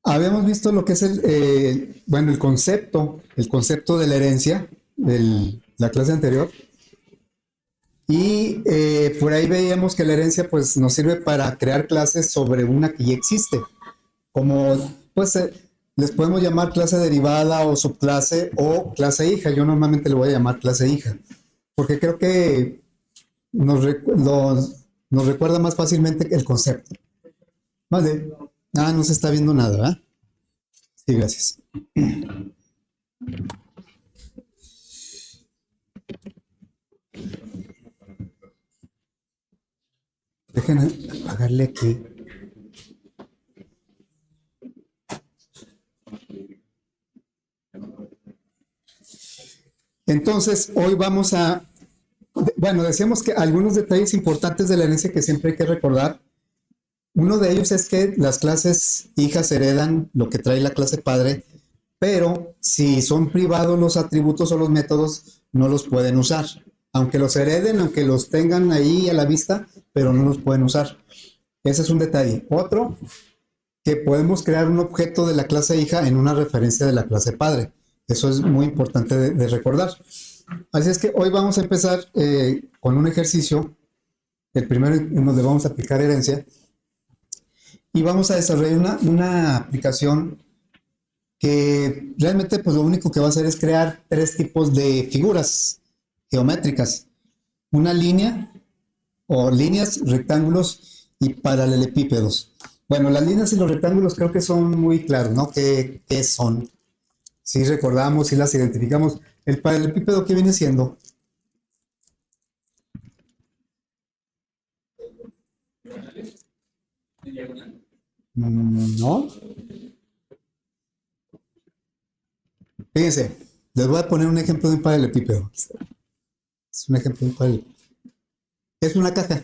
Habíamos visto lo que es bueno, el concepto de la herencia de la clase anterior. Y por ahí veíamos que la herencia pues nos sirve para crear clases sobre una que ya existe. Como pues les podemos llamar clase derivada o subclase o clase hija. Yo normalmente le voy a llamar clase hija. Porque creo que nos recuerda más fácilmente el concepto. Vale. Ah, no se está viendo nada, ¿verdad? Sí, gracias. Dejen apagarle aquí. Entonces, hoy vamos bueno, decíamos que algunos detalles importantes de la herencia que siempre hay que recordar. Uno de ellos es que las clases hijas heredan lo que trae la clase padre, pero si son privados los atributos o los métodos, no los pueden usar. Aunque los hereden, aunque los tengan ahí a la vista, pero no los pueden usar. Ese es un detalle. Otro, que podemos crear un objeto de la clase hija en una referencia de la clase padre. Eso es muy importante de recordar. Así es que hoy vamos a empezar con un ejercicio, el primero en donde vamos a aplicar herencia, y vamos a desarrollar una aplicación que realmente pues lo único que va a hacer es crear tres tipos de figuras geométricas. Una línea o líneas, rectángulos y paralelepípedos. Bueno, las líneas y los rectángulos creo que son muy claros, ¿no? ¿Qué son? Si recordamos, si las identificamos. El paralelepípedo, ¿qué viene siendo? No. Fíjense, les voy a poner un ejemplo de un paralelepípedo. Es un ejemplo de un paralelepípedo. Es una caja,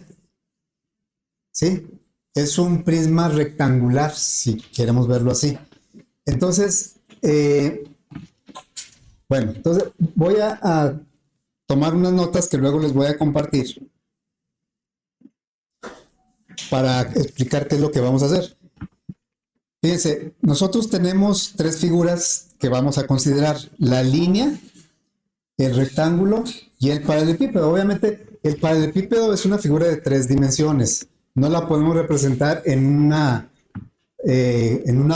¿sí? Es un prisma rectangular, si queremos verlo así. Entonces, bueno, entonces voy a tomar unas notas que luego les voy a compartir para explicar qué es lo que vamos a hacer. Fíjense, nosotros tenemos tres figuras que vamos a considerar: la línea, el rectángulo y el paralelepípedo. Obviamente, el paralelepípedo es una figura de tres dimensiones. No la podemos representar en una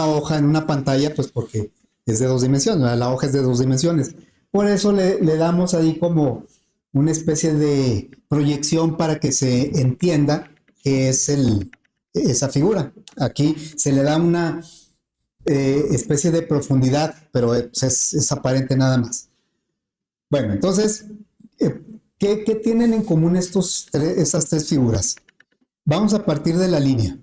hoja, en una pantalla, pues porque es de dos dimensiones, ¿verdad? La hoja es de dos dimensiones. Por eso le damos ahí como una especie de proyección para que se entienda qué es esa figura. Aquí se le da una especie de profundidad, pero es aparente nada más. Bueno, entonces, ¿qué tienen en común estas tres figuras? Vamos a partir de la línea.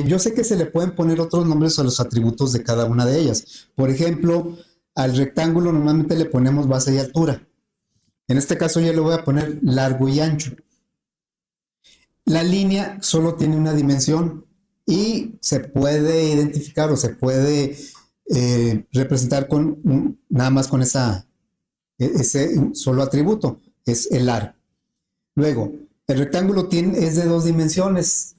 Yo sé que se le pueden poner otros nombres a los atributos de cada una de ellas. Por ejemplo, al rectángulo normalmente le ponemos base y altura. En este caso yo le voy a poner largo y ancho. La línea solo tiene una dimensión y se puede identificar o se puede representar nada más con ese solo atributo, es el largo. Luego, el rectángulo es de dos dimensiones,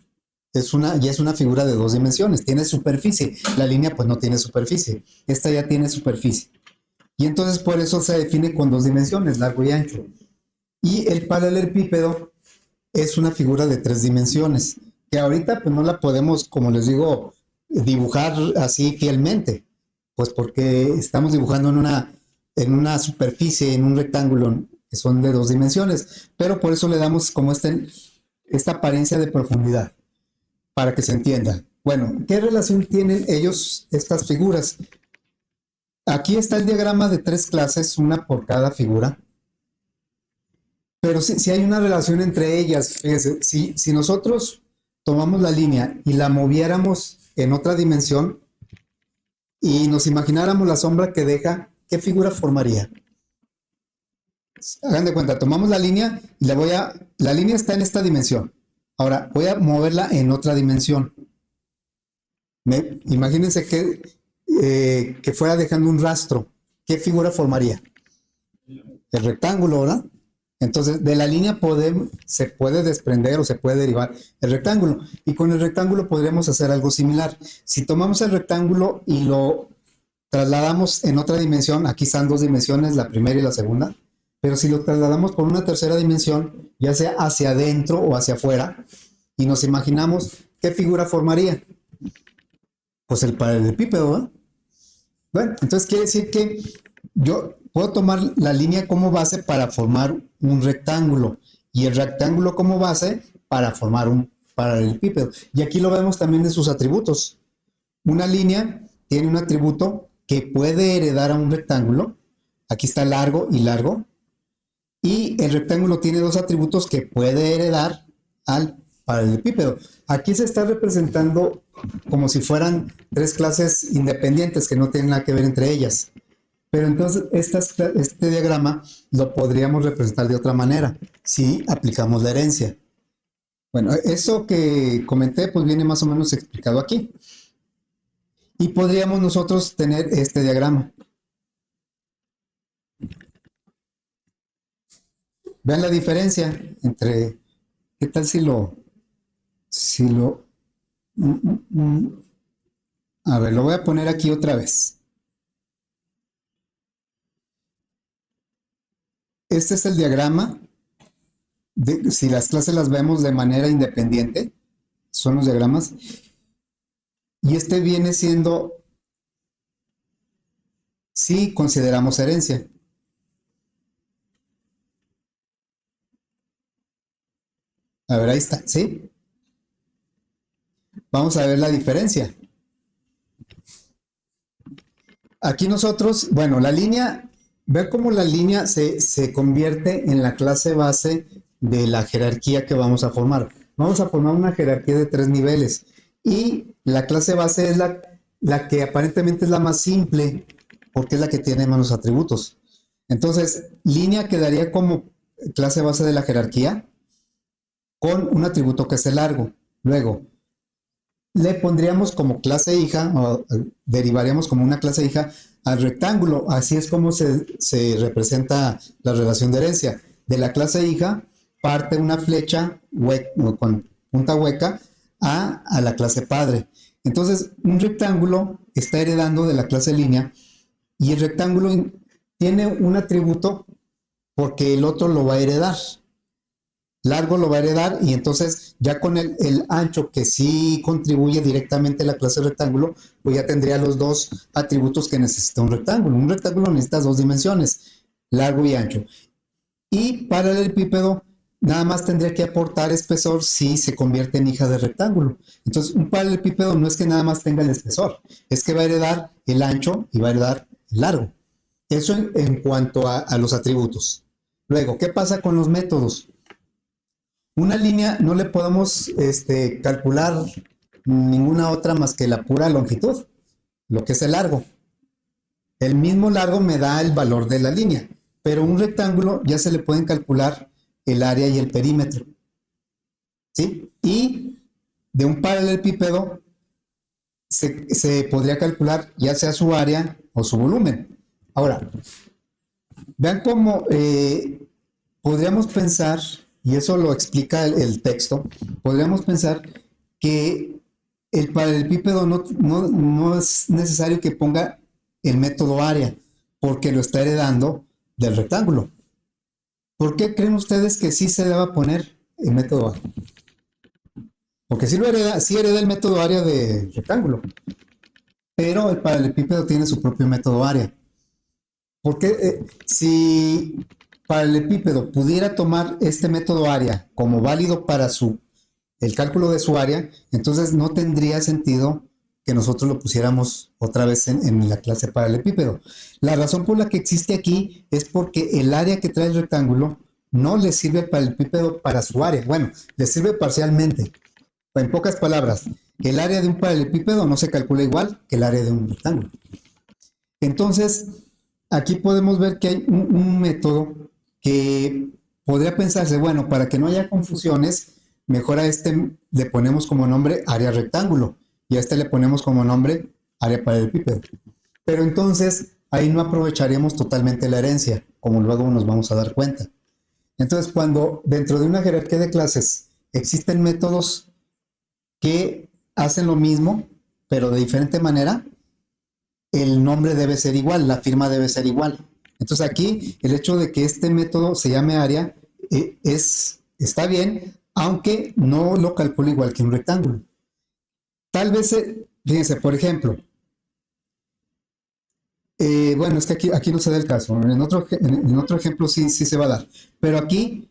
ya es una figura de dos dimensiones, tiene superficie. La línea pues no tiene superficie, esta ya tiene superficie. Y entonces por eso se define con dos dimensiones, largo y ancho. Y el paralelepípedo es una figura de tres dimensiones, que ahorita pues no la podemos, como les digo, dibujar así fielmente, pues porque estamos dibujando en una superficie, en un rectángulo que son de dos dimensiones, pero por eso le damos como esta apariencia de profundidad, para que se entienda. Bueno, ¿qué relación tienen ellos, estas figuras? Aquí está el diagrama de tres clases, una por cada figura, pero sí hay una relación entre ellas. Fíjense, si nosotros tomamos la línea y la moviéramos en otra dimensión y nos imagináramos la sombra que deja, ¿qué figura formaría? Hagan de cuenta, tomamos la línea y la línea está en esta dimensión. Ahora voy a moverla en otra dimensión. Imagínense que fuera dejando un rastro. ¿Qué figura formaría? El rectángulo, ¿verdad? Entonces, de la línea se puede desprender o se puede derivar el rectángulo. Y con el rectángulo podríamos hacer algo similar. Si tomamos el rectángulo y lo trasladamos en otra dimensión, aquí están dos dimensiones, la primera y la segunda, pero si lo trasladamos por una tercera dimensión, ya sea hacia adentro o hacia afuera, y nos imaginamos qué figura formaría, pues el paralelepípedo, ¿eh? Bueno, entonces quiere decir que yo puedo tomar la línea como base para formar un rectángulo y el rectángulo como base para formar un paralelepípedo. Y aquí lo vemos también de sus atributos. Una línea tiene un atributo que puede heredar a un rectángulo. Aquí está largo y largo. Y el rectángulo tiene dos atributos que puede heredar al paralelepípedo. Aquí se está representando como si fueran tres clases independientes que no tienen nada que ver entre ellas. Pero entonces este diagrama lo podríamos representar de otra manera si aplicamos la herencia. Bueno, eso que comenté pues viene más o menos explicado aquí. Y podríamos nosotros tener este diagrama. Vean la diferencia entre, ¿qué tal si lo, a ver, lo voy a poner aquí otra vez. Este es el diagrama, si las clases las vemos de manera independiente, son los diagramas, y este viene siendo, si consideramos herencia. A ver, ahí está, ¿sí? Vamos a ver la diferencia. Aquí nosotros, bueno, la línea, ver cómo la línea se convierte en la clase base de la jerarquía que vamos a formar. Vamos a formar una jerarquía de 3 niveles y la clase base es la que aparentemente es la más simple porque es la que tiene menos atributos. Entonces, línea quedaría como clase base de la jerarquía con un atributo que es el largo. Luego, le pondríamos como clase hija, o derivaríamos como una clase hija al rectángulo. Así es como se representa la relación de herencia. De la clase hija parte una flecha con punta hueca a la clase padre. Entonces, un rectángulo está heredando de la clase línea y el rectángulo tiene un atributo porque el otro lo va a heredar. Largo lo va a heredar y entonces ya con el ancho que sí contribuye directamente a la clase rectángulo, pues ya tendría los dos atributos que necesita un rectángulo. Un rectángulo necesita dos dimensiones, largo y ancho. Y para el paralelepípedo nada más tendría que aportar espesor si se convierte en hija de rectángulo. Entonces un paralelepípedo no es que nada más tenga el espesor, es que va a heredar el ancho y va a heredar el largo. Eso en cuanto a los atributos. Luego, ¿qué pasa con los métodos? Una línea no le podemos calcular ninguna otra más que la pura longitud, lo que es el largo. El mismo largo me da el valor de la línea, pero un rectángulo ya se le pueden calcular el área y el perímetro. ¿Sí? Y de un paralelepípedo se podría calcular ya sea su área o su volumen. Ahora, vean cómo podríamos pensar, y eso lo explica el texto, podríamos pensar que el paralelepípedo no es necesario que ponga el método área, porque lo está heredando del rectángulo. ¿Por qué creen ustedes que sí se deba poner el método área? Porque sí hereda el método área del rectángulo, pero el paralelepípedo tiene su propio método área. Porque si paralelepípedo pudiera tomar este método área como válido para el cálculo de su área, entonces no tendría sentido que nosotros lo pusiéramos otra vez en la clase paralelepípedo. La razón por la que existe aquí es porque el área que trae el rectángulo no le sirve al paralelepípedo para su área. Bueno, le sirve parcialmente. En pocas palabras, el área de un paralelepípedo no se calcula igual que el área de un rectángulo. Entonces, aquí podemos ver que hay un método que podría pensarse, bueno, para que no haya confusiones, mejor a este le ponemos como nombre área rectángulo y a este le ponemos como nombre área paralelepípedo. Pero entonces ahí no aprovecharíamos totalmente la herencia, como luego nos vamos a dar cuenta. Entonces, cuando dentro de una jerarquía de clases existen métodos que hacen lo mismo, pero de diferente manera, el nombre debe ser igual, la firma debe ser igual. Entonces aquí el hecho de que este método se llame área está bien, aunque no lo calcula igual que un rectángulo. Tal vez, fíjense, por ejemplo, bueno, es que aquí no se da el caso. En otro ejemplo sí se va a dar. Pero aquí,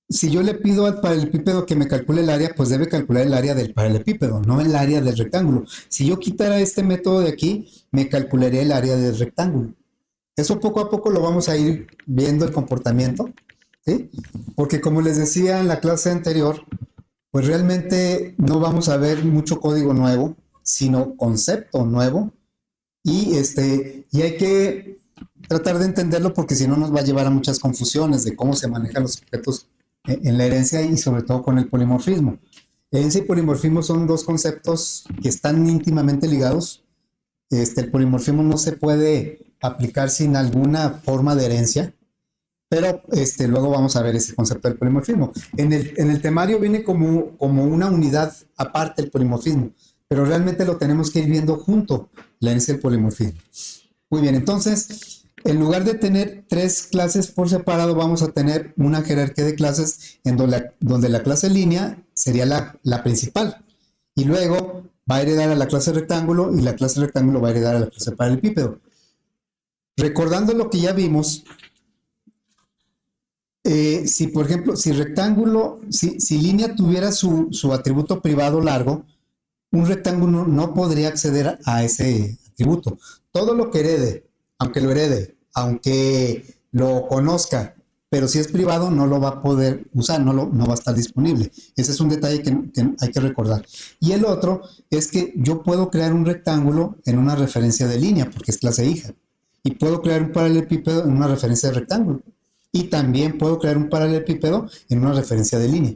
si yo le pido al paralelepípedo que me calcule el área, pues debe calcular el área del paralelepípedo, no el área del rectángulo. Si yo quitara este método de aquí, me calcularía el área del rectángulo. Eso poco a poco lo vamos a ir viendo el comportamiento, ¿sí? Porque como les decía en la clase anterior, pues realmente no vamos a ver mucho código nuevo, sino concepto nuevo y hay que tratar de entenderlo porque si no nos va a llevar a muchas confusiones de cómo se manejan los objetos en la herencia y sobre todo con el polimorfismo. Herencia y polimorfismo son dos conceptos que están íntimamente ligados. El polimorfismo no se puede aplicar sin alguna forma de herencia, pero luego vamos a ver ese concepto del polimorfismo. En el temario viene como una unidad aparte el polimorfismo, pero realmente lo tenemos que ir viendo junto, la herencia del polimorfismo. Muy bien, entonces, en lugar de tener tres clases por separado, vamos a tener una jerarquía de clases en donde la clase línea sería la principal. Y luego va a heredar a la clase rectángulo y la clase rectángulo va a heredar a la clase paralelepípedo. Recordando lo que ya vimos, si por ejemplo, si línea tuviera su atributo privado largo, un rectángulo no podría acceder a ese atributo. Todo lo que aunque lo conozca, pero si es privado no lo va a poder usar, no va a estar disponible. Ese es un detalle que hay que recordar. Y el otro es que yo puedo crear un rectángulo en una referencia de línea, porque es clase hija. Y puedo crear un paralelepípedo en una referencia de rectángulo. Y también puedo crear un paralelepípedo en una referencia de línea.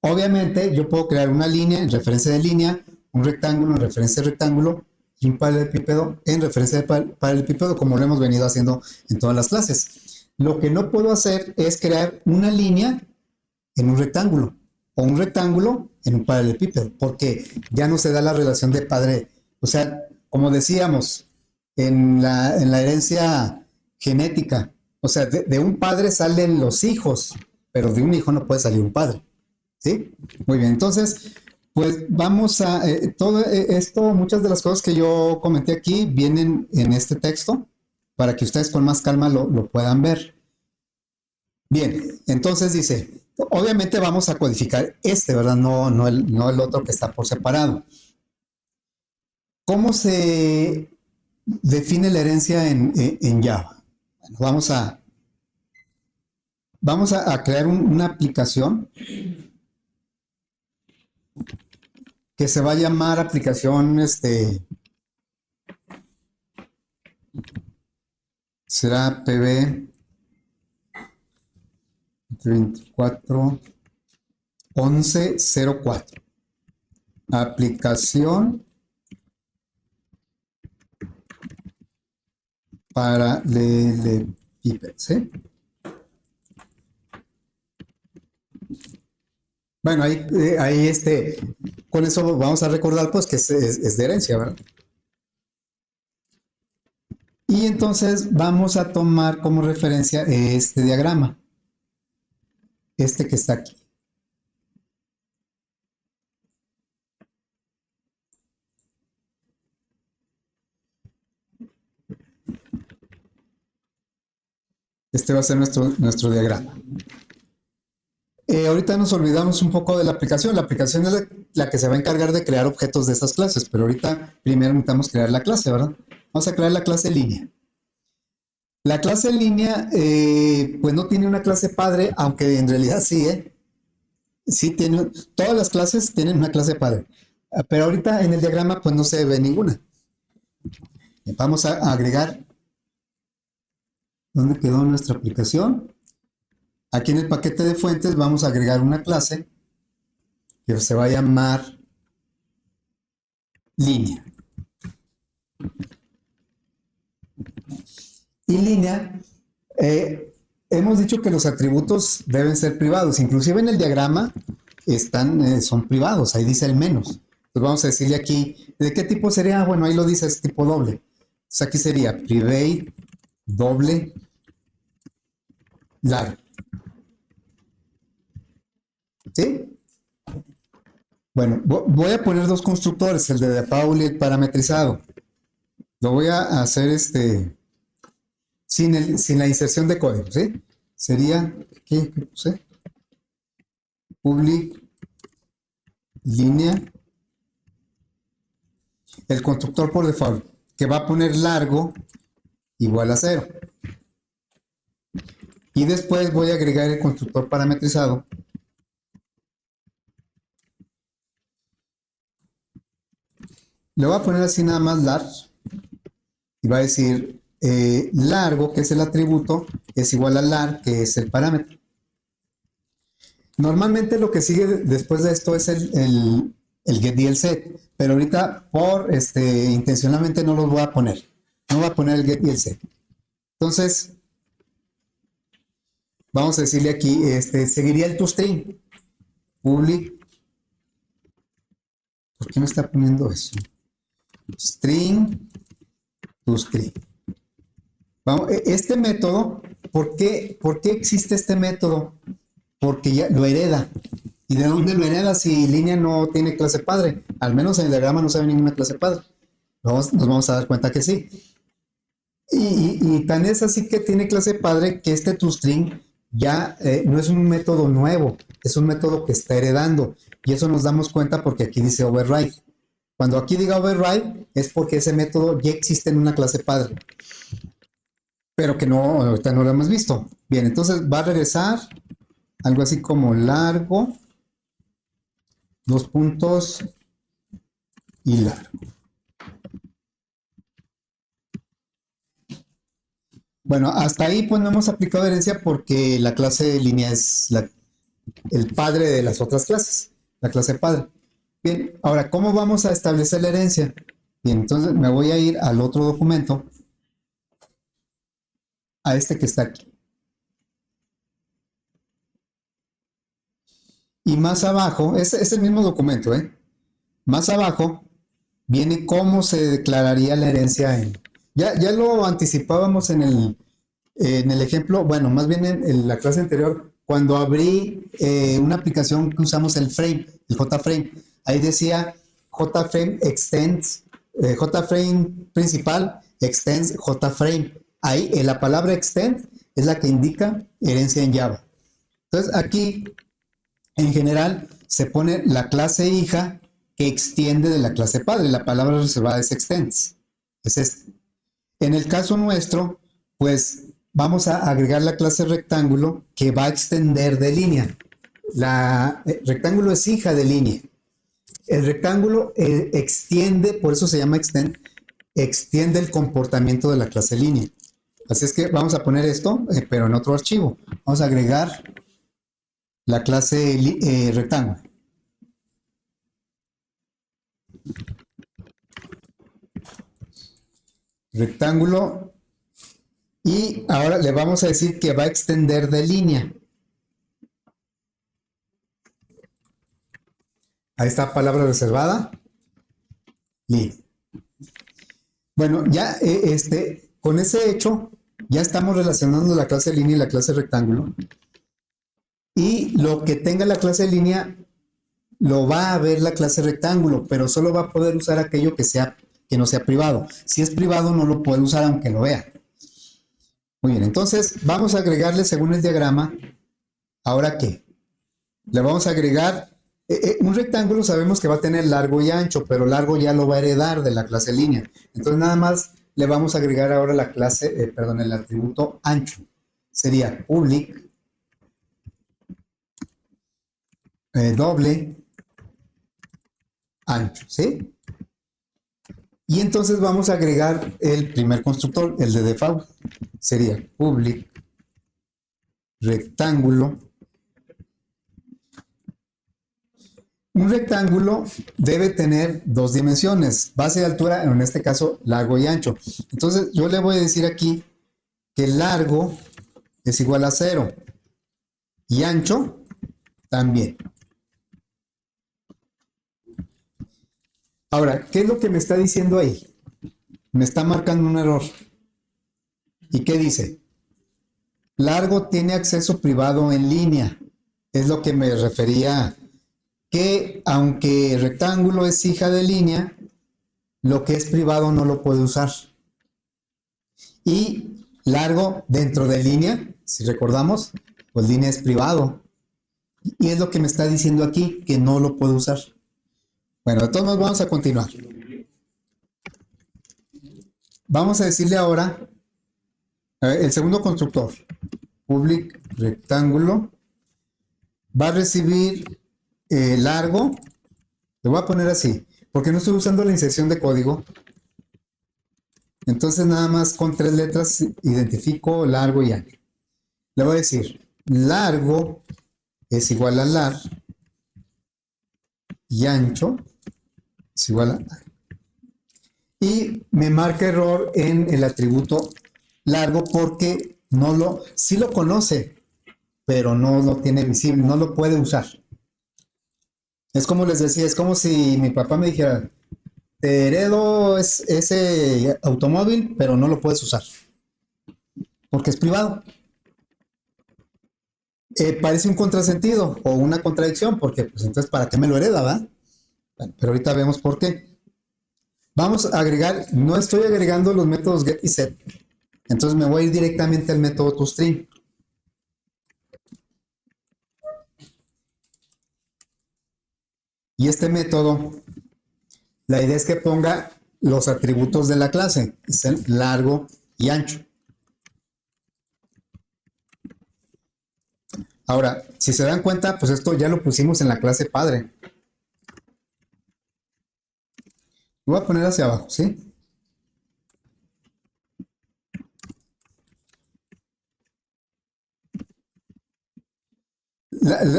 Obviamente, yo puedo crear una línea en referencia de línea, un rectángulo en referencia de rectángulo y un paralelepípedo en referencia de paralelepípedo, como lo hemos venido haciendo en todas las clases. Lo que no puedo hacer es crear una línea en un rectángulo o un rectángulo en un paralelepípedo, porque ya no se da la relación de padre. O sea, como decíamos, en la herencia genética, o sea, de un padre salen los hijos, pero de un hijo no puede salir un padre. ¿Sí? Muy bien, entonces, pues vamos a, todo esto, muchas de las cosas que yo comenté aquí vienen en este texto para que ustedes con más calma lo puedan ver. Bien, entonces dice, obviamente vamos a codificar ¿verdad? No el otro que está por separado. ¿Cómo se define la herencia en Java? Bueno, vamos a crear una aplicación que se va a llamar aplicación, será PB 24 1104. Aplicación para paralelepípedos, ¿sí? Bueno, ahí con eso vamos a recordar pues que es de herencia, ¿verdad? Y entonces vamos a tomar como referencia este diagrama, este que está aquí. Este va a ser nuestro diagrama. Ahorita nos olvidamos un poco de la aplicación. La aplicación es la que se va a encargar de crear objetos de esas clases, pero ahorita primero necesitamos crear la clase, ¿verdad? Vamos a crear la clase línea. La clase en línea, pues no tiene una clase padre, aunque en realidad sí, ¿eh? Sí tiene, todas las clases tienen una clase padre, pero ahorita en el diagrama pues no se ve ninguna. Vamos a agregar, ¿dónde quedó nuestra aplicación? Aquí en el paquete de fuentes vamos a agregar una clase que se va a llamar línea. Y línea hemos dicho que los atributos deben ser privados. Inclusive en el diagrama son privados. Ahí dice el menos. Entonces vamos a decirle aquí, ¿de qué tipo sería? Bueno, ahí lo dice, es tipo doble. Entonces aquí sería private doble lar. ¿Sí? Bueno, voy a poner dos constructores, el de default y el parametrizado. Lo voy a hacer sin la inserción de código, ¿sí? Sería, ¿qué puse? Public línea, el constructor por default, que va a poner largo igual a 0. Y después voy a agregar el constructor parametrizado. Le voy a poner así nada más lar. Y va a decir largo, que es el atributo, es igual a lar, que es el parámetro. Normalmente lo que sigue después de esto es el get y el set, pero ahorita intencionalmente no los voy a poner. No voy a poner el get y el set. Entonces, vamos a decirle aquí, seguiría el toString. Public. ¿Por qué me está poniendo eso? String toString. Vamos, este método, ¿por qué existe este método? Porque ya lo hereda. ¿Y de dónde lo hereda si línea no tiene clase padre? Al menos en el diagrama no sabe ninguna clase padre. Nos vamos a dar cuenta que sí. Y tan es así que tiene clase padre que este toString ya no es un método nuevo, es un método que está heredando. Y eso nos damos cuenta porque aquí dice override. Cuando aquí diga override es porque ese método ya existe en una clase padre. Pero que no, ahorita no lo hemos visto. Bien, entonces va a regresar algo así como largo, dos puntos y largo. Bueno, hasta ahí pues no hemos aplicado herencia porque la clase de línea es el padre de las otras clases, la clase padre. Bien, ahora, ¿cómo vamos a establecer la herencia? Bien, entonces me voy a ir al otro documento, a este que está aquí. Y más abajo, es el mismo documento, ¿eh? Más abajo viene cómo se declararía la herencia ya lo anticipábamos en el ejemplo, bueno, más bien en la clase anterior, cuando abrí una aplicación que usamos el frame, el JFrame, ahí decía JFrame extends, JFrame principal extends JFrame. Ahí la palabra extend es la que indica herencia en Java. Entonces aquí, en general, se pone la clase hija que extiende de la clase padre. La palabra reservada es extends. Es este. En el caso nuestro, pues vamos a agregar la clase rectángulo que va a extender de línea. Rectángulo es hija de línea. El rectángulo extiende, por eso se llama extend, extiende el comportamiento de la clase línea. Así es que vamos a poner esto, pero en otro archivo. Vamos a agregar la clase rectángulo. Rectángulo. Y ahora le vamos a decir que va a extender de línea. Ahí está palabra reservada. Línea. Bueno, ya con ese hecho, ya estamos relacionando la clase línea y la clase rectángulo. Y lo que tenga la clase línea lo va a ver la clase rectángulo, pero solo va a poder usar aquello que no sea privado. Si es privado, no lo puede usar aunque lo vea. Muy bien, entonces vamos a agregarle según el diagrama. ¿Ahora qué? Le vamos a agregar un rectángulo, sabemos que va a tener largo y ancho, pero largo ya lo va a heredar de la clase línea. Entonces nada más le vamos a agregar ahora la clase, el atributo ancho. Sería public doble ancho, ¿sí? Y entonces vamos a agregar el primer constructor, el de default. Sería public rectángulo. Un rectángulo debe tener dos dimensiones, base y altura, en este caso largo y ancho. Entonces yo le voy a decir aquí que largo es igual a 0 y ancho también. Ahora, ¿qué es lo que me está diciendo ahí? Me está marcando un error. ¿Y qué dice? Largo tiene acceso privado en línea. Es lo que me refería, que aunque rectángulo es hija de línea, lo que es privado no lo puede usar. Y largo dentro de línea, si recordamos, pues línea es privado. Y es lo que me está diciendo aquí, que no lo puedo usar. Bueno, de todos modos vamos a continuar. Vamos a decirle ahora el segundo constructor, public rectángulo, va a recibir largo, le voy a poner así, porque no estoy usando la inserción de código. Entonces nada más con 3 letras identifico largo y ancho. Le voy a decir, largo es igual a lar y ancho es igual a lar. Y me marca error en el atributo largo porque sí lo conoce, pero no lo tiene visible, no lo puede usar. Es como les decía, es como si mi papá me dijera, te heredo ese automóvil, pero no lo puedes usar, porque es privado. Parece un contrasentido o una contradicción, porque pues entonces, ¿para qué me lo hereda, va? Bueno, pero ahorita vemos por qué. Vamos a agregar, no estoy agregando los métodos get y set, entonces me voy a ir directamente al método toString. Y este método, la idea es que ponga los atributos de la clase, es el largo y ancho. Ahora, si se dan cuenta, pues esto ya lo pusimos en la clase padre. Lo voy a poner hacia abajo, ¿sí?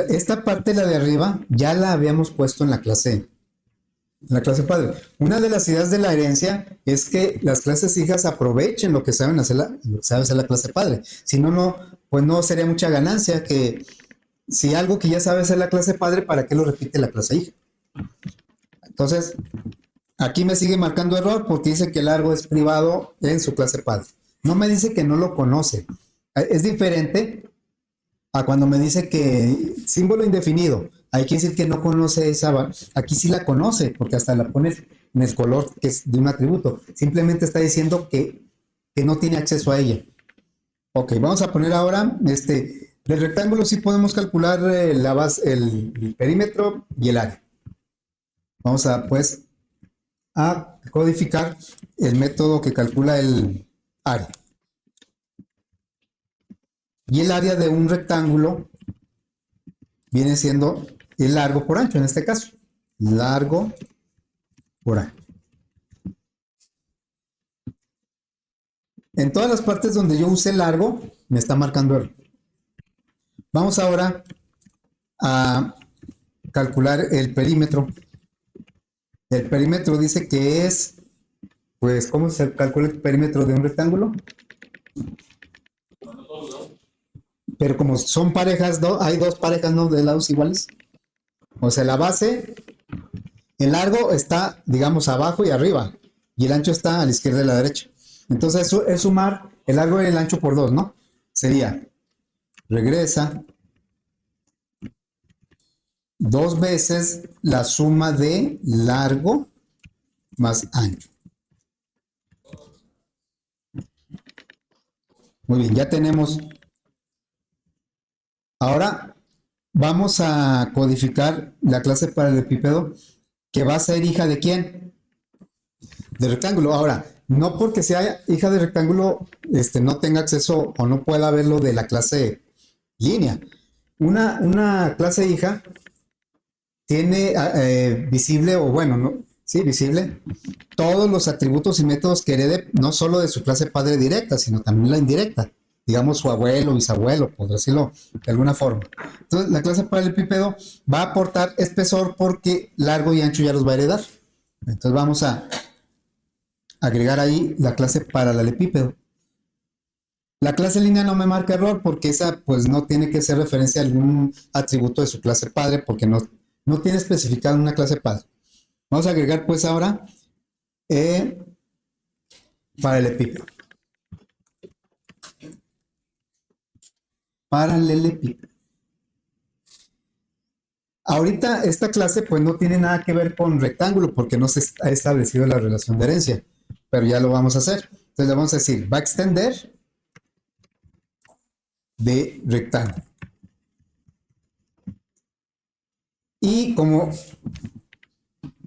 Esta parte, la de arriba, ya la habíamos puesto en la clase padre. Una de las ideas de la herencia es que las clases hijas aprovechen lo que saben hacer la clase padre. Si no, pues no sería mucha ganancia que si algo que ya sabe hacer la clase padre, ¿para qué lo repite la clase hija? Entonces, aquí me sigue marcando error porque dice que el largo es privado en su clase padre. No me dice que no lo conoce. Es diferente a cuando me dice que símbolo indefinido. Hay que decir que no conoce esa. Aquí sí la conoce porque hasta la pone en el color que es de un atributo. Simplemente está diciendo que no tiene acceso a ella. Ok, vamos a poner ahora del rectángulo sí podemos calcular la base, el perímetro y el área. Vamos a pues a codificar el método que calcula el área. Y el área de un rectángulo viene siendo el largo por ancho, en este caso. Largo por ancho. En todas las partes donde yo use largo, me está marcando error. Vamos ahora a calcular el perímetro. El perímetro dice que es, pues, ¿cómo se calcula el perímetro de un rectángulo? Pero como son parejas, hay dos parejas, ¿no?, de lados iguales. O sea, la base, el largo está, digamos, abajo y arriba, y el ancho está a la izquierda y a la derecha. Entonces, eso es sumar el largo y el ancho por 2, ¿no? Sería, regresa 2 veces la suma de largo más ancho. Muy bien, ya tenemos. Ahora vamos a codificar la clase para el epípedo, que va a ser hija de ¿quién? De rectángulo. Ahora, no porque sea hija de rectángulo, no tenga acceso o no pueda verlo de la clase línea. Una clase hija tiene visible, o bueno, ¿no? Sí, visible, todos los atributos y métodos que herede, no solo de su clase padre directa, sino también la indirecta. Digamos su abuelo, bisabuelo, por decirlo de alguna forma. Entonces, la clase paralelepípedo va a aportar espesor porque largo y ancho ya los va a heredar. Entonces, vamos a agregar ahí la clase paralelepípedo. La clase línea no me marca error porque esa pues no tiene que ser referencia a algún atributo de su clase padre porque no tiene especificado una clase padre. Vamos a agregar pues ahora eh, paralelepípedo. Paralelepípedo. Ahorita esta clase pues no tiene nada que ver con rectángulo porque no se ha establecido la relación de herencia, pero ya lo vamos a hacer. Entonces le vamos a decir, va a extender de rectángulo. Y como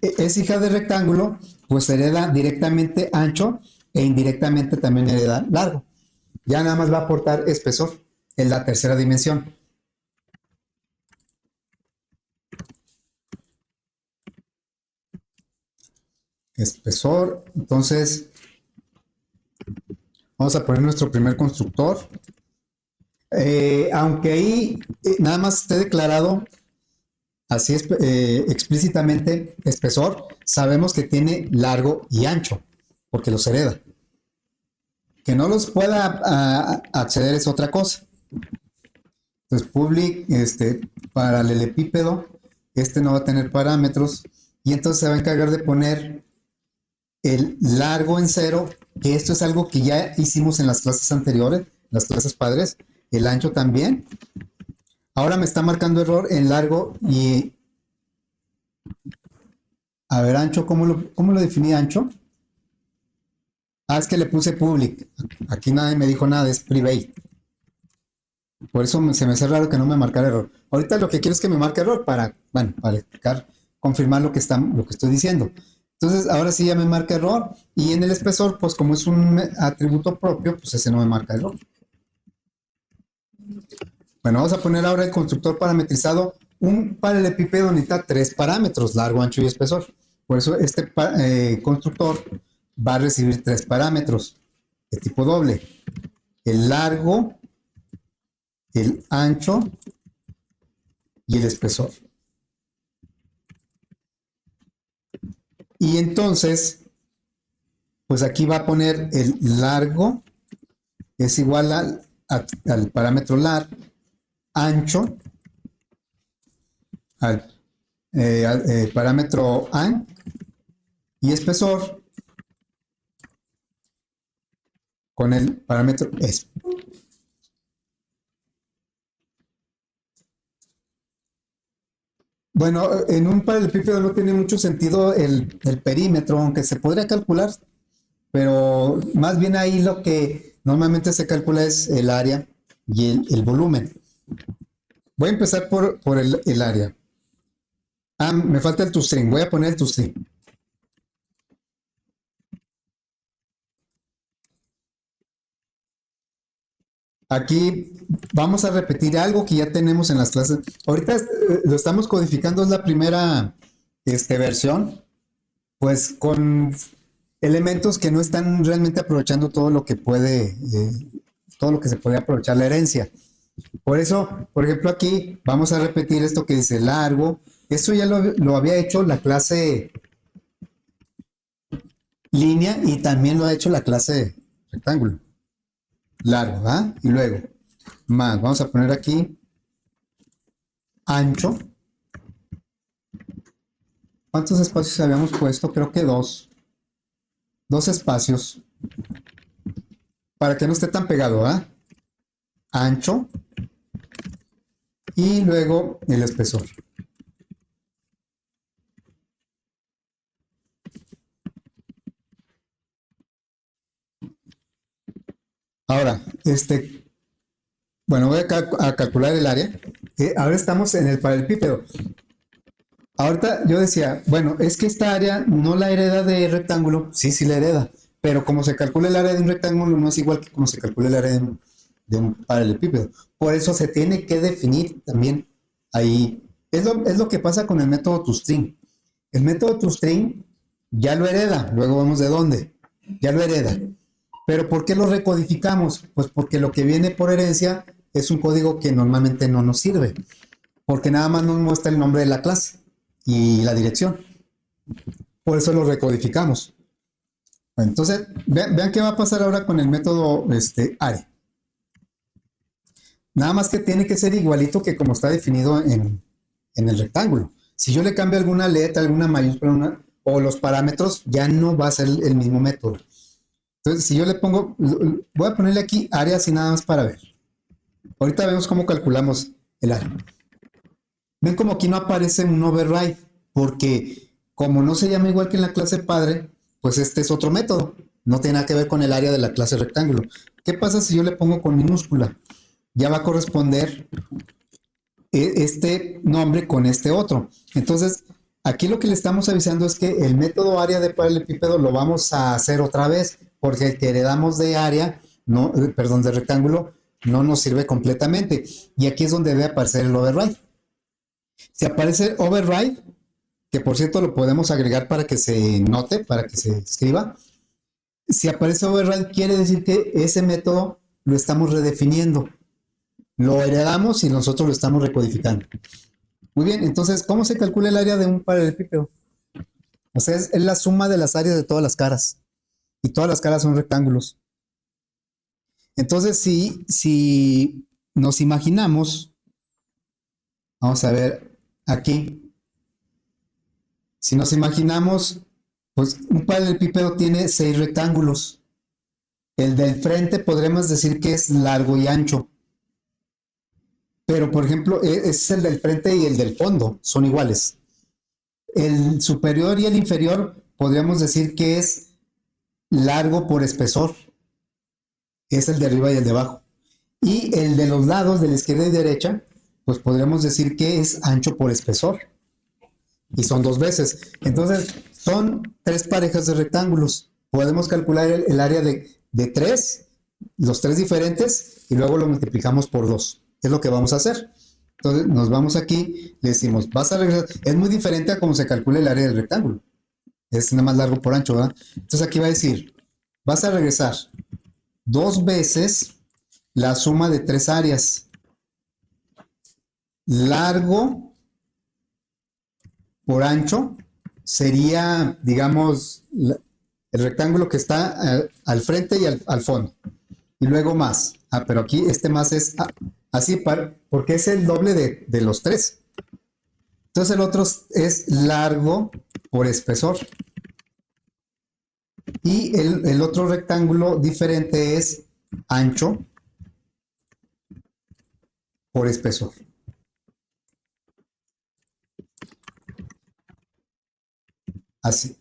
es hija de rectángulo, pues hereda directamente ancho e indirectamente también hereda largo. Ya nada más va a aportar espesor en la tercera dimensión. Espesor, entonces vamos a poner nuestro primer constructor. Aunque ahí nada más esté declarado así es, explícitamente espesor, sabemos que tiene largo y ancho, porque los hereda. Que no los pueda acceder es otra cosa. Entonces, public, paralelepípedo, no va a tener parámetros, y entonces se va a encargar de poner el largo en cero, que esto es algo que ya hicimos en las clases anteriores, las clases padres, el ancho también. Ahora me está marcando error en largo y... A ver, ancho, ¿cómo lo definí ancho? Ah, es que le puse public. Aquí nadie me dijo nada, es private. Por eso se me hace raro que no me marcara error. Ahorita lo que quiero es que me marque error para explicar, confirmar lo que estoy diciendo. Entonces, ahora sí ya me marca error. Y en el espesor, pues como es un atributo propio, pues ese no me marca error. Bueno, vamos a poner ahora el constructor parametrizado. Un paralelepípedo necesita 3 parámetros, largo, ancho y espesor. Por eso este constructor va a recibir 3 parámetros de tipo doble. El largo, el ancho y el espesor. Y entonces, pues aquí va a poner el largo es igual al parámetro lar, ancho al parámetro an y espesor con el parámetro es. Bueno, en un paralelepípedo no tiene mucho sentido el perímetro, aunque se podría calcular, pero más bien ahí lo que normalmente se calcula es el área y el volumen. Voy a empezar por el área. Ah, me falta el toString. Voy a poner el toString. Aquí vamos a repetir algo que ya tenemos en las clases. Ahorita lo estamos codificando, es la primera versión, pues con elementos que no están realmente aprovechando todo lo que todo lo que se puede aprovechar la herencia. Por eso, por ejemplo, aquí vamos a repetir esto que dice largo. Esto ya lo había hecho la clase línea y también lo ha hecho la clase rectángulo. Largo, ¿ah? Y luego, más, vamos a poner aquí ancho. ¿Cuántos espacios habíamos puesto? Creo que dos. Dos espacios. Para que no esté tan pegado, ¿ah? Ancho. Y luego el espesor. Ahora, bueno, voy a calcular el área. Ahora estamos en el paralelepípedo. Ahorita yo decía, bueno, es que esta área no la hereda de rectángulo. Sí, sí la hereda. Pero como se calcula el área de un rectángulo, no es igual que como se calcula el área de un paralelepípedo. Por eso se tiene que definir también ahí. Es lo que pasa con el método toString. El método toString ya lo hereda. Luego vamos de dónde. Ya lo hereda. Pero ¿por qué lo recodificamos? Pues porque lo que viene por herencia es un código que normalmente no nos sirve. Porque nada más nos muestra el nombre de la clase y la dirección. Por eso lo recodificamos. Bueno, entonces, vean qué va a pasar ahora con el método array. Nada más que tiene que ser igualito que como está definido en el rectángulo. Si yo le cambio alguna letra, alguna mayúscula, o los parámetros, ya no va a ser el mismo método. Entonces, si yo le pongo, voy a ponerle aquí área así nada más para ver. Ahorita vemos cómo calculamos el área. Ven como aquí no aparece un override, porque como no se llama igual que en la clase padre, pues este es otro método. No tiene nada que ver con el área de la clase rectángulo. ¿Qué pasa si yo le pongo con minúscula? Ya va a corresponder este nombre con este otro. Entonces, aquí lo que le estamos avisando es que el método área de paralelepípedo lo vamos a hacer otra vez, porque el que heredamos de área, no, perdón, de rectángulo, no nos sirve completamente. Y aquí es donde debe aparecer el override. Si aparece override, que por cierto lo podemos agregar para que se note, para que se escriba. Si aparece override, quiere decir que ese método lo estamos redefiniendo. Lo heredamos y nosotros lo estamos recodificando. Muy bien, entonces, ¿cómo se calcula el área de un paralelepípedo? O sea, es la suma de las áreas de todas las caras. Y todas las caras son rectángulos. Entonces, si nos imaginamos, vamos a ver aquí, si nos imaginamos, pues un paralelepípedo tiene 6 rectángulos. El del frente podremos decir que es largo y ancho. Pero, por ejemplo, es el del frente y el del fondo, son iguales. El superior y el inferior podríamos decir que es largo por espesor. Es el de arriba y el de abajo. Y el de los lados, de la izquierda y derecha, pues podríamos decir que es ancho por espesor. Y son 2 veces. Entonces, son 3 parejas de rectángulos. Podemos calcular el área de 3, los 3 diferentes, y luego lo multiplicamos por 2. Es lo que vamos a hacer. Entonces, nos vamos aquí, le decimos, vas a regresar. Es muy diferente a cómo se calcula el área del rectángulo. Es nada más largo por ancho, ¿verdad? Entonces, aquí va a decir, vas a regresar 2 veces la suma de 3 áreas. Largo por ancho sería, digamos, el rectángulo que está al frente y al fondo. Y luego más. Pero aquí este más es así, porque es el doble de los 3. Entonces el otro es largo por espesor. Y el otro rectángulo diferente es ancho por espesor. Así.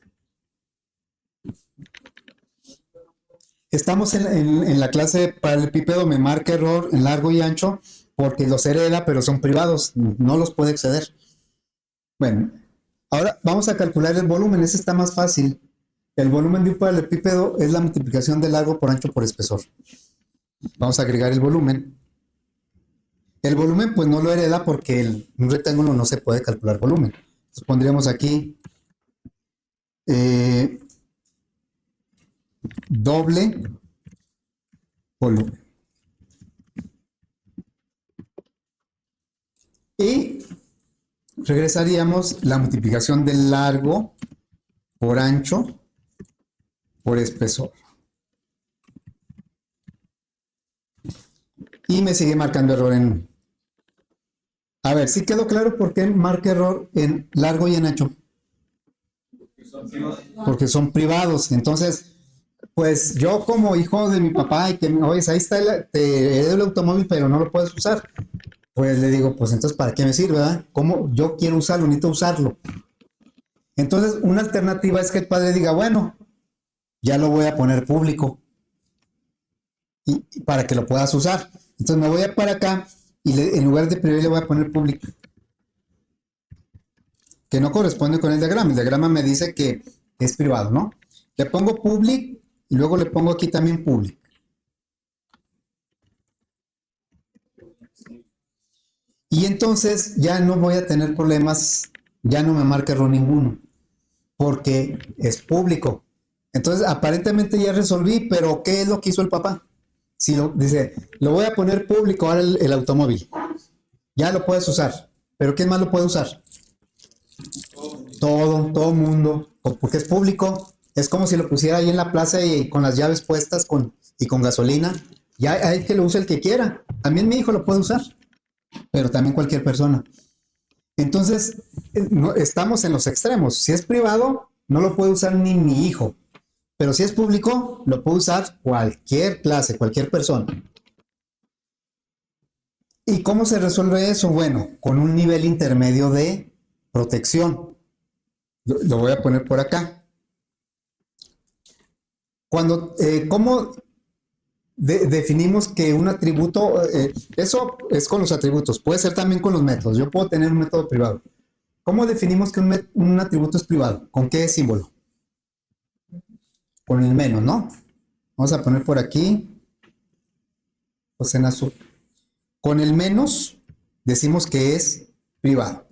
Estamos en la clase de paralelepípedo, me marca error en largo y ancho porque los hereda, pero son privados, no los puede exceder. Bueno, ahora vamos a calcular el volumen, ese está más fácil. El volumen de un paralelepípedo es la multiplicación de largo por ancho por espesor. Vamos a agregar el volumen. El volumen pues no lo hereda porque un rectángulo no se puede calcular volumen. Entonces pondríamos aquí doble volumen. Y regresaríamos la multiplicación del largo por ancho por espesor. Y me sigue marcando error en... A ver, ¿sí quedó claro por qué marca error en largo y en ancho? Porque son privados. Entonces, pues yo como hijo de mi papá y que, oye, ahí está, te heredo el automóvil, pero no lo puedes usar. Pues le digo, pues entonces, ¿para qué me sirve? ¿Verdad? ¿Cómo yo quiero usarlo? Necesito usarlo. Entonces, una alternativa es que el padre diga, bueno, ya lo voy a poner público y para que lo puedas usar. Entonces me voy a para acá y en lugar de privado le voy a poner público. Que no corresponde con el diagrama. El diagrama me dice que es privado, ¿no? Le pongo public y luego le pongo aquí también public. Y entonces ya no voy a tener problemas, ya no me marca error ninguno, porque es público. Entonces aparentemente ya resolví, pero ¿qué es lo que hizo el papá? Si dice, lo voy a poner público ahora el automóvil. Ya lo puedes usar. ¿Pero quién más lo puede usar? Todo mundo. Porque es público. Es como si lo pusiera ahí en la plaza y con las llaves puestas y con gasolina. Ya hay que lo use el que quiera. También mi hijo lo puede usar, pero también cualquier persona. Entonces, no, estamos en los extremos. Si es privado, no lo puede usar ni mi hijo. Pero si es público, lo puede usar cualquier clase, cualquier persona. ¿Y cómo se resuelve eso? Bueno, con un nivel intermedio de protección. Lo voy a poner por acá. ¿Cómo definimos que un atributo, eso es con los atributos, puede ser también con los métodos? Yo puedo tener un método privado. ¿Cómo definimos que un atributo es privado? ¿Con qué símbolo? Con el menos, ¿no? Vamos a poner por aquí, pues en azul. Con el menos decimos que es privado.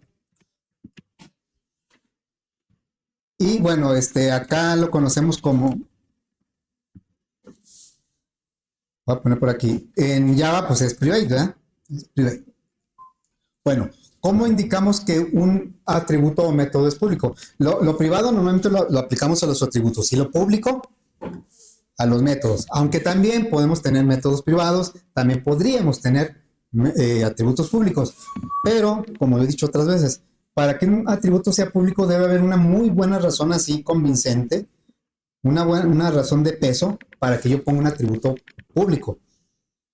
Y bueno, acá lo conocemos como, voy a poner por aquí, en Java pues es private, ¿verdad? Es private. Bueno, ¿cómo indicamos que un atributo o método es público? Lo privado normalmente lo aplicamos a los atributos y lo público a los métodos. Aunque también podemos tener métodos privados, también podríamos tener atributos públicos. Pero, como he dicho otras veces, para que un atributo sea público debe haber una muy buena razón así convincente, una razón de peso para que yo ponga un atributo público.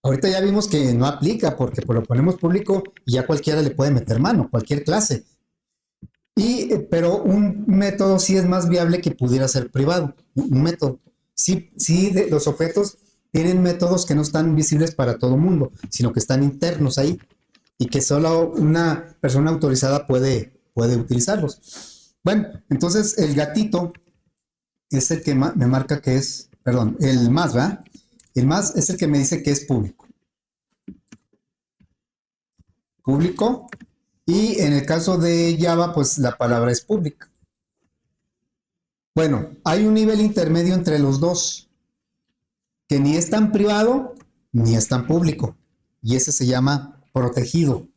Ahorita ya vimos que no aplica porque pues, lo ponemos público y ya cualquiera le puede meter mano, cualquier clase. Pero un método sí es más viable que pudiera ser privado. Un método. Sí, sí, los objetos tienen métodos que no están visibles para todo el mundo, sino que están internos ahí y que solo una persona autorizada puede utilizarlos. Bueno, entonces el gatito es el que me marca que es, perdón, el más, ¿verdad? El más es el que me dice que es público. Público. Y en el caso de Java, pues la palabra es pública. Bueno, hay un nivel intermedio entre los dos, que ni es tan privado ni es tan público. Y ese se llama protegido.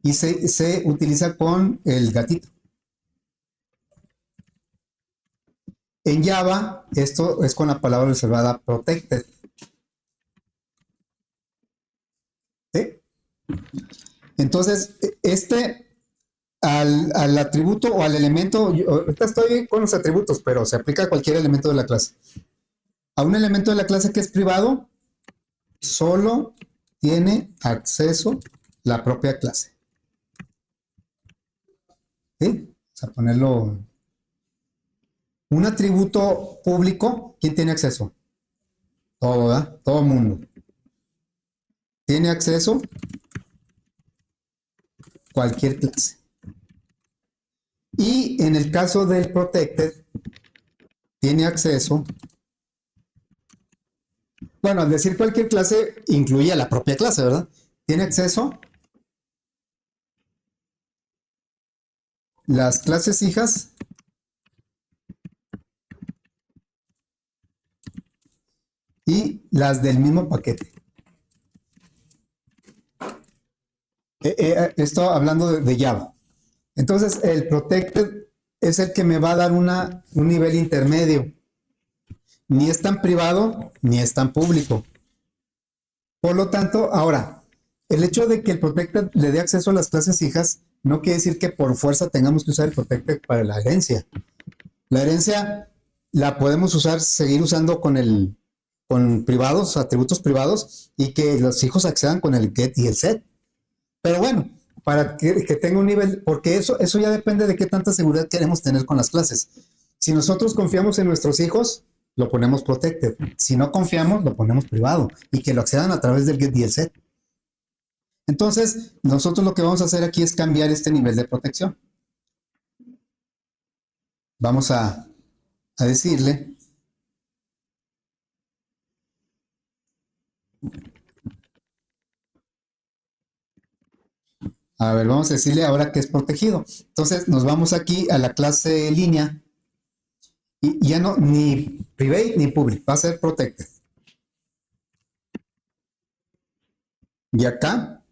Y se utiliza con el gatito. En Java, esto es con la palabra reservada protected. ¿Sí? Entonces, al atributo o al elemento, ahorita estoy con los atributos, pero se aplica a cualquier elemento de la clase. A un elemento de la clase que es privado, solo tiene acceso la propia clase. ¿Sí? Vamos a ponerlo. Un atributo público, ¿quién tiene acceso? Todo, ¿verdad? Todo el mundo. Tiene acceso cualquier clase. Y en el caso del protected, tiene acceso, bueno, al decir cualquier clase, incluye a la propia clase, ¿verdad? Tiene acceso las clases hijas y las del mismo paquete. Esto hablando de Java. Entonces, el protected es el que me va a dar un nivel intermedio. Ni es tan privado, ni es tan público. Por lo tanto, ahora, el hecho de que el protected le dé acceso a las clases hijas no quiere decir que por fuerza tengamos que usar el protected para la herencia. La herencia la podemos usar, seguir usando con privados, atributos privados, y que los hijos accedan con el get y el set. Pero bueno, para que tenga un nivel, porque eso ya depende de qué tanta seguridad queremos tener con las clases. Si nosotros confiamos en nuestros hijos, lo ponemos protected. Si no confiamos, lo ponemos privado y que lo accedan a través del get y el set. Entonces, nosotros lo que vamos a hacer aquí es cambiar este nivel de protección. Vamos a decirle a ver, vamos a decirle ahora que es protegido. Entonces nos vamos aquí a la clase línea y ya no, ni private ni public, va a ser protected. Y acá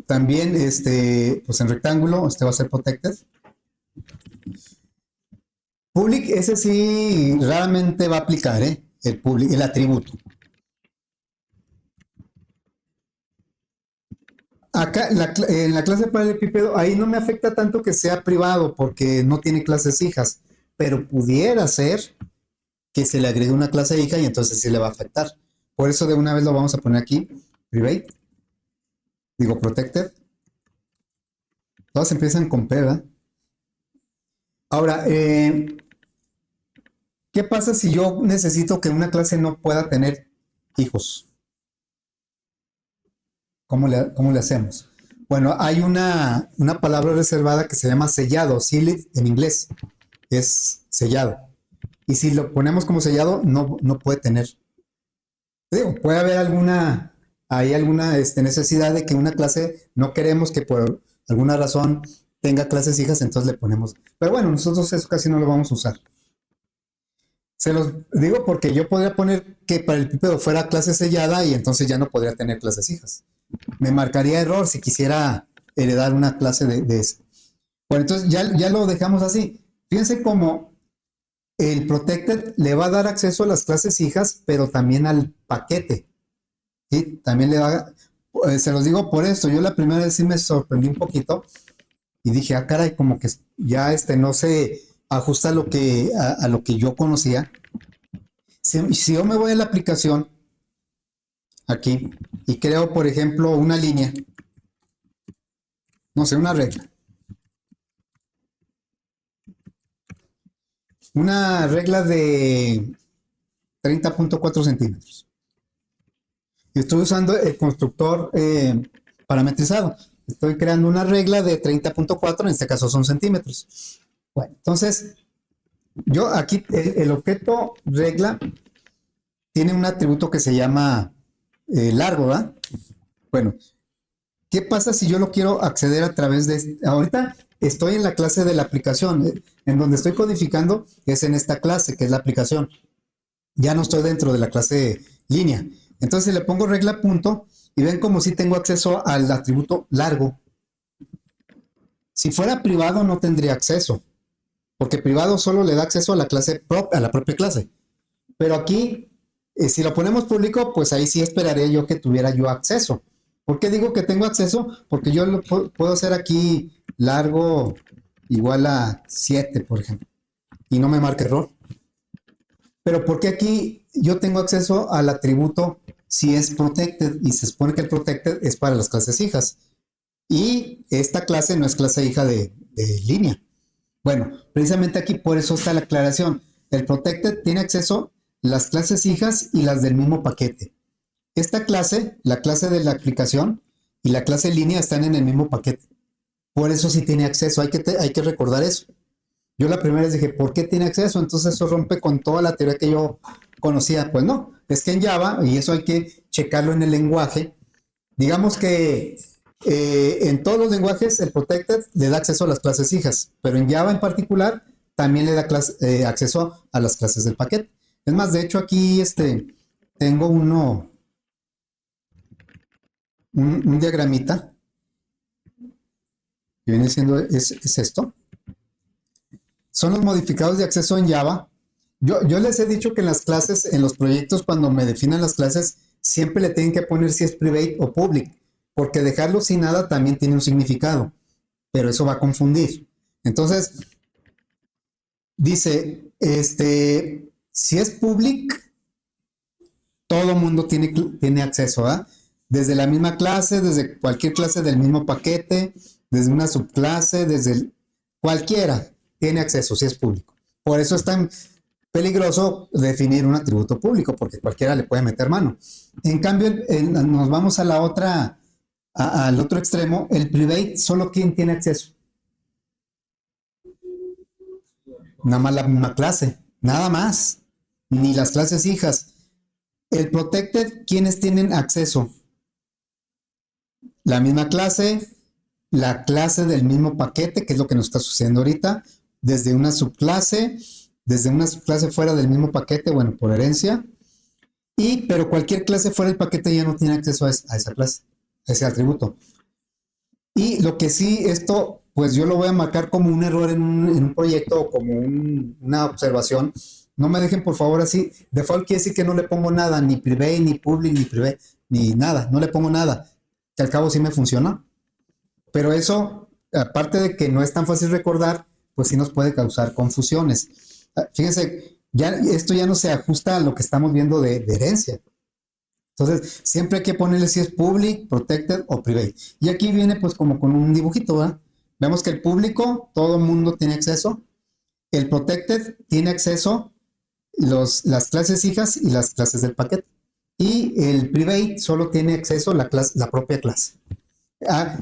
también, pues en rectángulo, va a ser protected. Public, ese sí raramente va a aplicar, el atributo. Acá en la clase paralelepípedo, ahí no me afecta tanto que sea privado porque no tiene clases hijas, pero pudiera ser que se le agregue una clase hija y entonces sí le va a afectar. Por eso de una vez lo vamos a poner aquí, private, digo protected. Todas empiezan con P, ¿verdad? Ahora, ¿qué pasa si yo necesito que una clase no pueda tener hijos? ¿Cómo le hacemos? Bueno, hay una palabra reservada que se llama sellado, sealed en inglés, es sellado. Y si lo ponemos como sellado, no puede tener. Digo, puede haber alguna necesidad de que una clase no queremos que por alguna razón tenga clases hijas, entonces le ponemos. Pero bueno, nosotros eso casi no lo vamos a usar. Se los digo porque yo podría poner que para el pípedo fuera clase sellada y entonces ya no podría tener clases hijas. Me marcaría error si quisiera heredar una clase de eso. Bueno, entonces ya lo dejamos así. Fíjense cómo el protected le va a dar acceso a las clases hijas, pero también al paquete. ¿Sí? También le va se los digo por esto. Yo la primera vez sí me sorprendí un poquito y dije, ah, caray, como que ya no se ajusta a lo que yo conocía. Si yo me voy a la aplicación aquí y creo, por ejemplo, una línea, no sé, una regla de 30.4 centímetros. Y estoy usando el constructor parametrizado. Estoy creando una regla de 30.4, en este caso son centímetros. Bueno, entonces, yo aquí, el objeto regla tiene un atributo que se llama largo, ¿verdad? Bueno, ¿qué pasa si yo lo quiero acceder a través de ahorita estoy en la clase de la aplicación, en donde estoy codificando es en esta clase, que es la aplicación. Ya no estoy dentro de la clase línea. Entonces le pongo regla punto y ven como si tengo acceso al atributo largo. Si fuera privado no tendría acceso, porque privado solo le da acceso a la clase a la propia clase. Pero aquí, si lo ponemos público, pues ahí sí esperaría yo que tuviera yo acceso. ¿Por qué digo que tengo acceso? Porque yo puedo hacer aquí largo igual a 7, por ejemplo, y no me marca error. Pero ¿por qué aquí yo tengo acceso al atributo si es protected? Y se supone que el protected es para las clases hijas. Y esta clase no es clase hija de línea. Bueno, precisamente aquí por eso está la aclaración. El protected tiene acceso a las clases hijas y las del mismo paquete. Esta clase, la clase de la aplicación y la clase en línea están en el mismo paquete. Por eso sí tiene acceso, hay que recordar eso. Yo la primera vez dije, ¿por qué tiene acceso? Entonces eso rompe con toda la teoría que yo conocía. Pues no, es que en Java, y eso hay que checarlo en el lenguaje, digamos que en todos los lenguajes el protected le da acceso a las clases hijas, pero en Java en particular también le da acceso a las clases del paquete. Es más, de hecho aquí tengo un diagramita que viene siendo, es esto. Son los modificados de acceso en Java. Yo les he dicho que en las clases, en los proyectos, cuando me definan las clases, siempre le tienen que poner si es private o public, porque dejarlo sin nada también tiene un significado, pero eso va a confundir. Entonces, dice, si es public, todo mundo tiene acceso, ¿ah? Desde la misma clase, desde cualquier clase del mismo paquete, desde una subclase, cualquiera tiene acceso si es público. Por eso es tan peligroso definir un atributo público, porque cualquiera le puede meter mano. En cambio, nos vamos a la otra, al otro extremo, el private, solo quien tiene acceso. Nada más la misma clase, nada más, ni las clases hijas. El protected, ¿quiénes tienen acceso? La misma clase, la clase del mismo paquete, que es lo que nos está sucediendo ahorita, desde una subclase fuera del mismo paquete, bueno, por herencia, pero cualquier clase fuera del paquete ya no tiene acceso a esa clase, a ese atributo. Y lo que sí, esto, pues yo lo voy a marcar como un error en un proyecto o como una observación. No me dejen por favor así. Default quiere decir que no le pongo nada, ni private, ni public, ni private, ni nada, no le pongo nada. que al cabo sí me funciona, pero eso, aparte de que no es tan fácil recordar, pues sí nos puede causar confusiones. Fíjense, ya, esto ya no se ajusta a lo que estamos viendo de herencia. Entonces, siempre hay que ponerle si es public, protected o private. Y aquí viene pues como con un dibujito, ¿verdad? Vemos que el público, todo el mundo tiene acceso. El protected tiene acceso las clases hijas y las clases del paquete. Y el private solo tiene acceso la propia clase.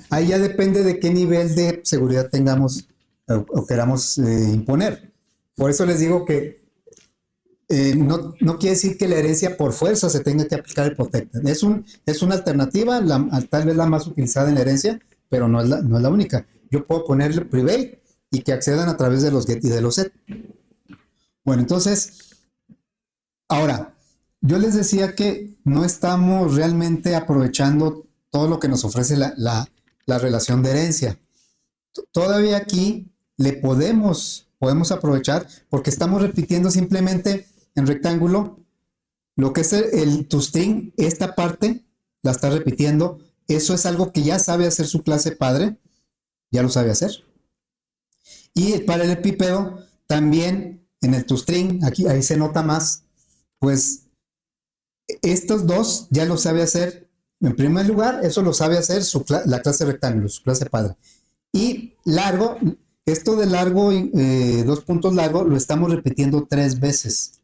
Ahí ya depende de qué nivel de seguridad tengamos o queramos imponer. Por eso les digo que no quiere decir que la herencia por fuerza se tenga que aplicar el protected. Es una alternativa, tal vez la más utilizada en la herencia, pero no es la única. Yo puedo ponerle private y que accedan a través de los get y de los set. Bueno, entonces, ahora, yo les decía que no estamos realmente aprovechando todo lo que nos ofrece la relación de herencia. Todavía aquí le podemos aprovechar porque estamos repitiendo simplemente en rectángulo lo que es el toString, esta parte la está repitiendo. Eso es algo que ya sabe hacer su clase padre, ya lo sabe hacer. Y para el epípedo también en el toString, ahí se nota más, pues estos dos ya lo sabe hacer. En primer lugar, eso lo sabe hacer la clase rectángulo, su clase padre. Y largo, esto de largo, 2 puntos largo, lo estamos repitiendo 3 veces.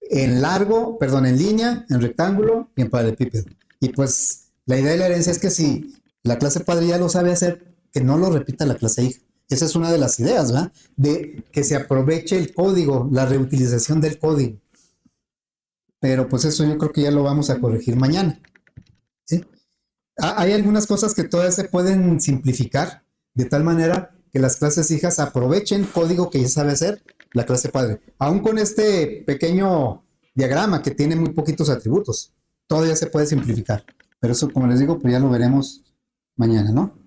En largo, perdón, en línea, en rectángulo y en paralelepípedo. Y pues la idea de la herencia es que si la clase padre ya lo sabe hacer, que no lo repita la clase hija. Esa es una de las ideas, ¿verdad? De que se aproveche el código, la reutilización del código. Pero pues eso yo creo que ya lo vamos a corregir mañana. ¿Sí? Hay algunas cosas que todavía se pueden simplificar de tal manera que las clases hijas aprovechen código que ya sabe hacer la clase padre. Aún con este pequeño diagrama que tiene muy poquitos atributos, todavía se puede simplificar. Pero eso, como les digo, pues ya lo veremos mañana, ¿no?